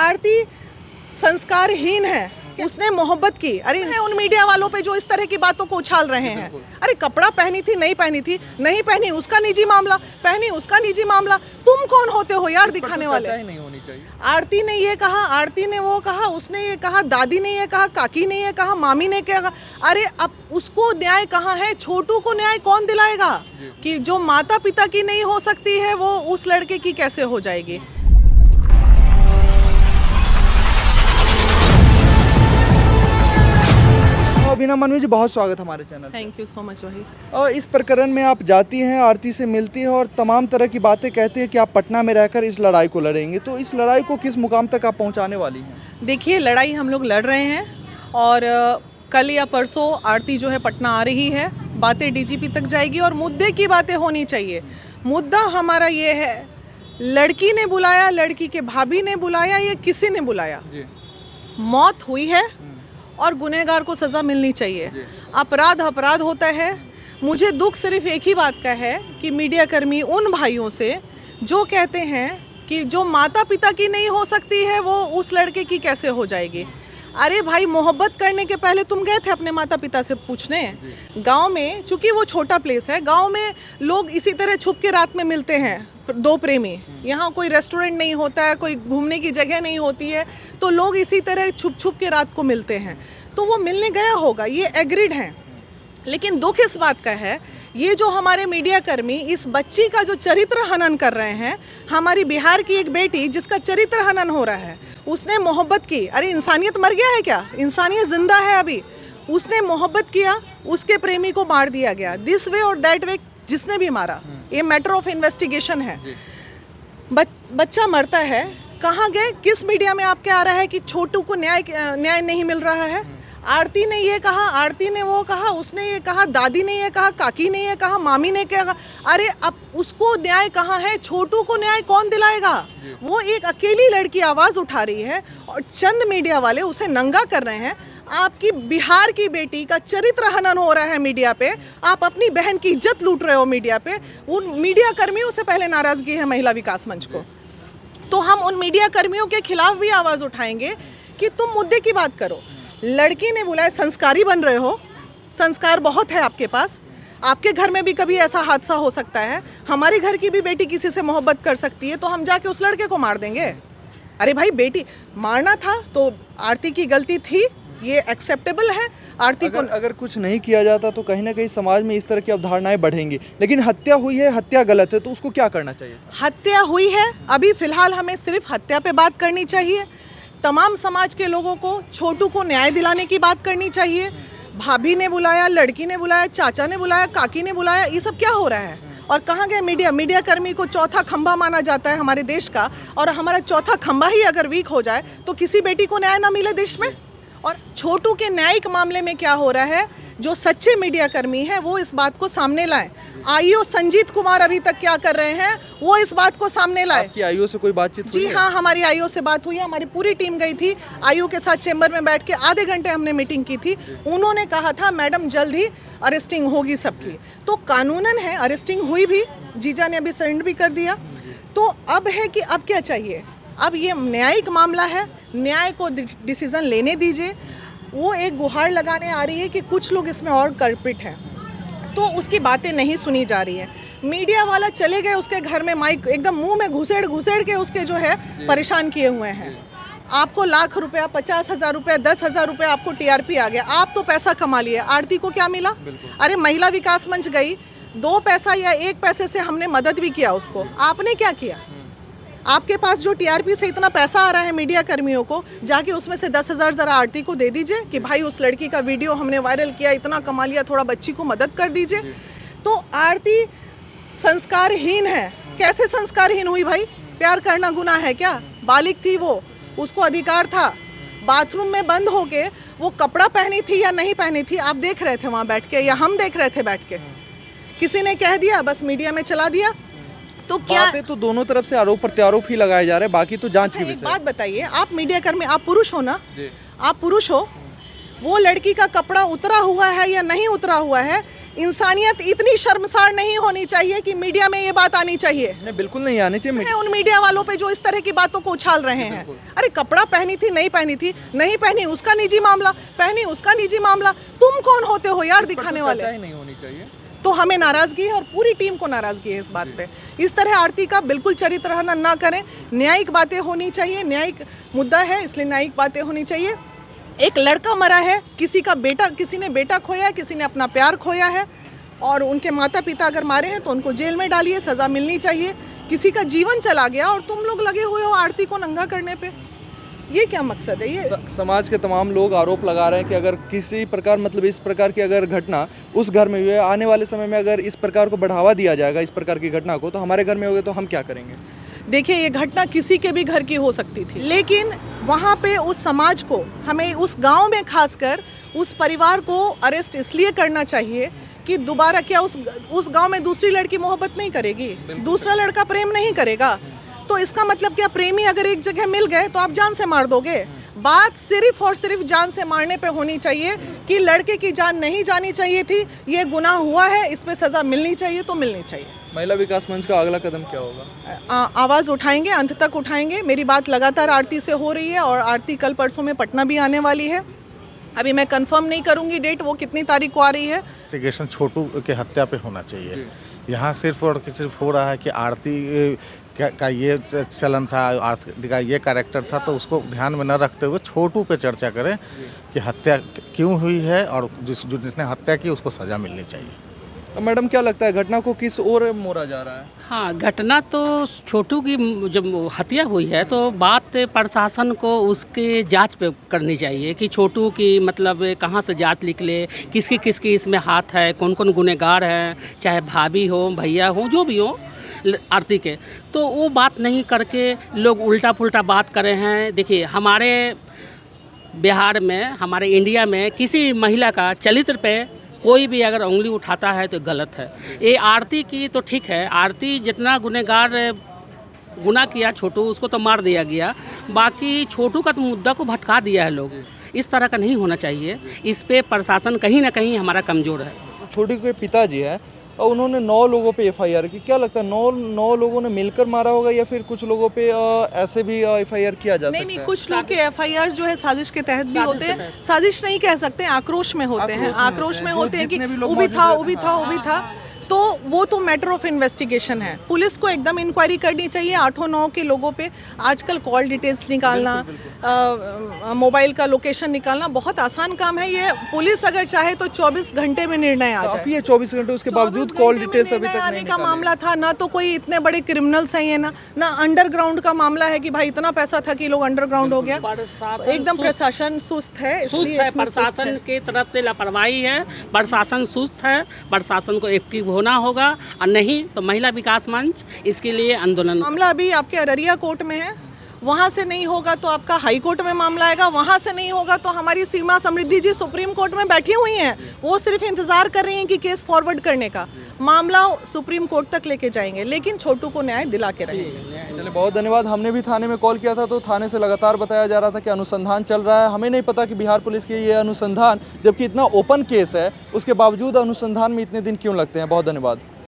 आरती संस्कारहीन है, उसने मोहब्बत की। अरे है उन मीडिया वालों पे जो इस तरह की बातों को उछाल रहे हैं। अरे कपड़ा पहनी थी नहीं पहनी थी, नहीं पहनी उसका निजी मामला, पहनी उसका निजी मामला। तुम कौन होते हो यार दिखाने वाले? नहीं होनी चाहिए। आरती ने ये कहा, आरती ने वो कहा, उसने ये कहा, दादी ने ये कहा, काकी ने ये कहा, मामी ने क्या कहा। अरे अब उसको न्याय कहाँ है? छोटू को न्याय कौन दिलाएगा? कि जो माता पिता की नहीं हो सकती है वो उस लड़के की कैसे हो जाएगी? अभिनव मनवी जी, बहुत स्वागत हमारे channel. Thank you so much वही। और इस प्रकरण में आप जाती हैं, आरती से मिलती हैं और तमाम तरह की बातें कहती हैं कि आप पटना में रहकर इस लड़ाई को लड़ेंगे। तो इस लड़ाई को किस मुकाम तक आप पहुंचाने वाली हैं? देखिए, लड़ाई हम लोग लड़ रहे हैं और कल या परसों आरती जो है पटना आ रही है, बातें डीजीपी तक जाएगी और मुद्दे की बातें होनी चाहिए। मुद्दा हमारा ये है, लड़की ने बुलाया, लड़की के भाभी ने बुलाया, ये किसी ने बुलाया, मौत हुई है और गुनहगार को सज़ा मिलनी चाहिए। अपराध अपराध होता है। मुझे दुख सिर्फ एक ही बात का है कि मीडिया कर्मी उन भाइयों से जो कहते हैं कि जो माता पिता की नहीं हो सकती है वो उस लड़के की कैसे हो जाएगी। अरे भाई, मोहब्बत करने के पहले तुम गए थे अपने माता पिता से पूछने? गांव में, चूंकि वो छोटा प्लेस है, गांव में लोग इसी तरह छुप के रात में मिलते हैं, दो प्रेमी। यहाँ कोई रेस्टोरेंट नहीं होता है, कोई घूमने की जगह नहीं होती है, तो लोग इसी तरह छुप छुप के रात को मिलते हैं। तो वो मिलने गया होगा, ये एग्रीड है। लेकिन दुख इस बात का है, ये जो हमारे मीडिया कर्मी इस बच्ची का जो चरित्र हनन कर रहे हैं, हमारी बिहार की एक बेटी जिसका चरित्र हनन हो रहा है, उसने मोहब्बत की। अरे इंसानियत मर गया है क्या? इंसानियत जिंदा है अभी। उसने मोहब्बत किया, उसके प्रेमी को मार दिया गया। दिस वे और दैट वे जिसने भी मारा, ये मैटर ऑफ इन्वेस्टिगेशन है। बच्चा मरता है, कहाँ गए? किस मीडिया में आपके आ रहा है कि छोटू को न्याय नहीं मिल रहा है? आरती ने ये कहा, आरती ने वो कहा, उसने ये कहा, दादी ने ये कहा, काकी ने ये कहा, मामी ने क्या कहा। अरे अब उसको न्याय कहाँ है? छोटू को न्याय कौन दिलाएगा? वो एक अकेली लड़की आवाज़ उठा रही है और चंद मीडिया वाले उसे नंगा कर रहे हैं। आपकी बिहार की बेटी का चरित्र हनन हो रहा है मीडिया पे, आप अपनी बहन की इज्जत लूट रहे हो मीडिया पे। उन मीडिया कर्मियों से पहले नाराज़गी है महिला विकास मंच को, तो हम उन मीडिया कर्मियों के खिलाफ भी आवाज़ उठाएंगे कि तुम मुद्दे की बात करो। लड़की ने बुलाया, संस्कारी बन रहे हो, संस्कार बहुत है आपके पास। आपके घर में भी कभी ऐसा हादसा हो सकता है, हमारे घर की भी बेटी किसी से मोहब्बत कर सकती है, तो हम जाके उस लड़के को मार देंगे? अरे भाई, बेटी मारना था तो आरती की गलती थी, ये एक्सेप्टेबल है। आरती को अगर कुछ नहीं किया जाता तो कहीं ना कहीं समाज में इस तरह की अवधारणाएं बढ़ेंगी। लेकिन हत्या हुई है, हत्या गलत है, तो उसको क्या करना चाहिए? हत्या हुई है, अभी फिलहाल हमें सिर्फ हत्या पे बात करनी चाहिए। तमाम समाज के लोगों को छोटू को न्याय दिलाने की बात करनी चाहिए। भाभी ने बुलाया, लड़की ने बुलाया, चाचा ने बुलाया, काकी ने बुलाया, ये सब क्या हो रहा है? और कहाँ गए मीडिया? मीडिया कर्मी को चौथा खंभा माना जाता है हमारे देश का, और हमारा चौथा खंभा ही अगर वीक हो जाए तो किसी बेटी को न्याय ना मिले देश में। और छोटू के न्यायिक मामले में क्या हो रहा है, जो सच्चे मीडिया कर्मी हैं वो इस बात को सामने लाएं। आईओ संजीत कुमार अभी तक क्या कर रहे हैं, वो इस बात को सामने लाए। आपकी आईओ से कोई बातचीत हुई? जी हाँ, हमारी आईओ से बात हुई है, हमारी पूरी टीम गई थी आईओ के साथ, चेंबर में बैठ के आधे घंटे हमने मीटिंग की थी। उन्होंने कहा था मैडम जल्द ही अरेस्टिंग होगी सबकी, तो कानूनन है, अरेस्टिंग हुई भी, जीजा ने अभी सरेंडर भी कर दिया। तो अब है कि अब क्या चाहिए? अब ये न्यायिक मामला है, न्याय को डिसीजन लेने दीजिए। वो एक गुहार लगाने आ रही है कि कुछ लोग इसमें और कल्प्रिट हैं, तो उसकी बातें नहीं सुनी जा रही है। मीडिया वाला चले गए उसके घर में, माइक एकदम मुंह में घुसेड़ के उसके जो है परेशान किए हुए हैं। आपको लाख रुपया, 50,000 रुपया, 10,000 रुपया आपको टीआरपी आ गया, आप तो पैसा कमा लिए। आरती को क्या मिला? अरे महिला विकास मंच गई, 2 पैसा या 1 पैसे से हमने मदद भी किया उसको, आपने क्या किया? आपके पास जो टीआरपी से इतना पैसा आ रहा है मीडिया कर्मियों को, जाके उसमें से 10,000 ज़रा आरती को दे दीजिए कि भाई उस लड़की का वीडियो हमने वायरल किया, इतना कमा लिया, थोड़ा बच्ची को मदद कर दीजिए। तो आरती संस्कारहीन है। कैसे संस्कारहीन हुई भाई? प्यार करना गुनाह है क्या? बालिग थी वो, उसको अधिकार था। बाथरूम में बंद होके वो कपड़ा पहनी थी या नहीं पहनी थी, आप देख रहे थे वहाँ बैठ के, या हम देख रहे थे बैठ के? किसी ने कह दिया, बस मीडिया में चला दिया। तो क्या बातें तो दोनों तरफ से आरोप प्रत्यारोप ही लगाए जा रहे हैं, बाकी तो जांच की विषय। एक बात बताइए, आप मीडिया कर्मी, आप पुरुष हो ना? आप पुरुष हो, वो लड़की का कपड़ा उतरा हुआ है या नहीं उतरा हुआ है, इंसानियत इतनी शर्मसार नहीं होनी चाहिए कि मीडिया में ये बात आनी चाहिए। नहीं, बिल्कुल नहीं आनी चाहिए। है उन मीडिया वालों पे जो इस तरह की बातों को उछाल रहे हैं। अरे कपड़ा पहनी थी, नहीं पहनी थी, नहीं पहनी उसका निजी मामला, पहनी उसका निजी मामला। तुम कौन होते हो यार दिखाने वाले? चर्चा ही नहीं होनी चाहिए। तो हमें नाराजगी है और पूरी टीम को नाराजगी है इस बात पे। इस तरह आरती का बिल्कुल चरित्र हनन ना करें। न्यायिक बातें होनी चाहिए, न्यायिक मुद्दा है इसलिए न्यायिक बातें होनी चाहिए। एक लड़का मरा है, किसी ने बेटा खोया है, किसी ने अपना प्यार खोया है, और उनके माता पिता अगर मारे हैं तो उनको जेल में डालिए, सज़ा मिलनी चाहिए। किसी का जीवन चला गया और तुम लोग लगे हुए हो आरती को नंगा करने पे, ये क्या मकसद है? ये समाज के तमाम लोग आरोप लगा रहे हैं कि अगर किसी प्रकार मतलब इस प्रकार की अगर घटना उस घर में हुई है, आने वाले समय में अगर इस प्रकार को बढ़ावा दिया जाएगा इस प्रकार की घटना को, तो हमारे घर में होगी तो हम क्या करेंगे? देखिए, ये घटना किसी के भी घर की हो सकती थी, लेकिन वहाँ पे उस समाज को, हमें उस गांव में खासकर उस परिवार को अरेस्ट इसलिए करना चाहिए कि दोबारा क्या उस गांव में दूसरी लड़की मोहब्बत नहीं करेगी, दूसरा लड़का प्रेम नहीं करेगा। तो इसका मतलब क्या, प्रेमी अगर एक जगह मिल गए तो आप जान से मार दोगे? बात सिर्फ और सिर्फ जान से मारने पे होनी चाहिए कि लड़के की जान नहीं जानी चाहिए थी, ये गुनाह हुआ है, इस पे सज़ा मिलनी चाहिए तो मिलनी चाहिए। महिला विकास मंच का अगला कदम क्या होगा? आवाज़ उठाएंगे, अंत तक उठाएंगे। मेरी बात लगातार आरती से हो रही है और आरती कल परसों में पटना भी आने वाली है। अभी मैं कंफर्म नहीं करूंगी डेट, वो कितनी तारीख को आ रही है। इन्वेस्टिगेशन छोटू के हत्या पे होना चाहिए। यहाँ सिर्फ और सिर्फ हो रहा है कि आरती का ये चलन था, आरती का ये कैरेक्टर था, तो उसको ध्यान में न रखते हुए छोटू पे चर्चा करें कि हत्या क्यों हुई है और जिसने हत्या की उसको सज़ा मिलनी चाहिए। मैडम, क्या लगता है घटना को किस ओर मोड़ा जा रहा है? हाँ, घटना तो छोटू की जब हत्या हुई है तो बात प्रशासन को उसके जांच पे करनी चाहिए कि छोटू की मतलब कहाँ से जांच निकले, किसकी इसमें हाथ है, कौन कौन गुनहगार हैं, चाहे भाभी हो, भैया हो, जो भी हो आरती के। तो वो बात नहीं करके लोग उल्टा पुल्टा बात कर रहे हैं। देखिए, हमारे बिहार में, हमारे इंडिया में किसी महिला का चरित्र पे कोई भी अगर उंगली उठाता है तो गलत है। ये आरती की तो ठीक है, आरती जितना गुनहगार गुनाह किया छोटू, उसको तो मार दिया गया, बाकी छोटू का तो मुद्दा को भटका दिया है लोग। इस तरह का नहीं होना चाहिए। इस पे प्रशासन कहीं ना कहीं हमारा कमज़ोर है। छोटू के पिताजी हैं और उन्होंने 9 लोगों पे एफआईआर की। क्या लगता है 9 लोगों ने मिलकर मारा होगा या फिर कुछ लोगों पे ऐसे भी एफआईआर किया जा सकता है? नहीं, कुछ लोग के एफआईआर जो है साजिश के तहत भी होते हैं। साजिश नहीं कह सकते, आक्रोश में होते हैं। आक्रोश में होते हैं कि उभी था। तो वो तो मैटर ऑफ इन्वेस्टिगेशन है। पुलिस को एकदम इंक्वायरी करनी चाहिए 8-9 के लोगों पे। आजकल कॉल डिटेल्स निकालना, मोबाइल का लोकेशन निकालना बहुत आसान काम है। ये पुलिस अगर चाहे तो 24 घंटे में निर्णय आ जाए। ये 24 घंटे उसके बावजूद कॉल डिटेल्स अभी तक आने का मामला था ना, तो कोई इतने बड़े क्रिमिनल्स हैं ये, ना अंडरग्राउंड का मामला है कि भाई इतना पैसा था कि लोग अंडरग्राउंड हो गया। एकदम प्रशासन सुस्त है, इसलिए प्रशासन की तरफ से लापरवाही है। प्रशासन सुस्त है, प्रशासन को एक्टिव होना होगा, और नहीं तो महिला विकास मंच इसके लिए आंदोलन। मामला अभी आपके अररिया कोर्ट में है, वहाँ से नहीं होगा तो आपका हाई कोर्ट में मामला आएगा, वहाँ से नहीं होगा तो हमारी सीमा समृद्धि जी सुप्रीम कोर्ट में बैठी हुई हैं। वो सिर्फ इंतजार कर रही हैं कि केस फॉरवर्ड करने का। मामला सुप्रीम कोर्ट तक लेके जाएंगे, लेकिन छोटू को न्याय दिला के रहेंगे। चलिए, बहुत धन्यवाद। हमने भी थाने में कॉल किया था तो थाने से लगातार बताया जा रहा था कि अनुसंधान चल रहा है। हमें नहीं पता कि बिहार पुलिस की ये अनुसंधान, जबकि इतना ओपन केस है, उसके बावजूद अनुसंधान में इतने दिन क्यों लगते हैं। बहुत धन्यवाद।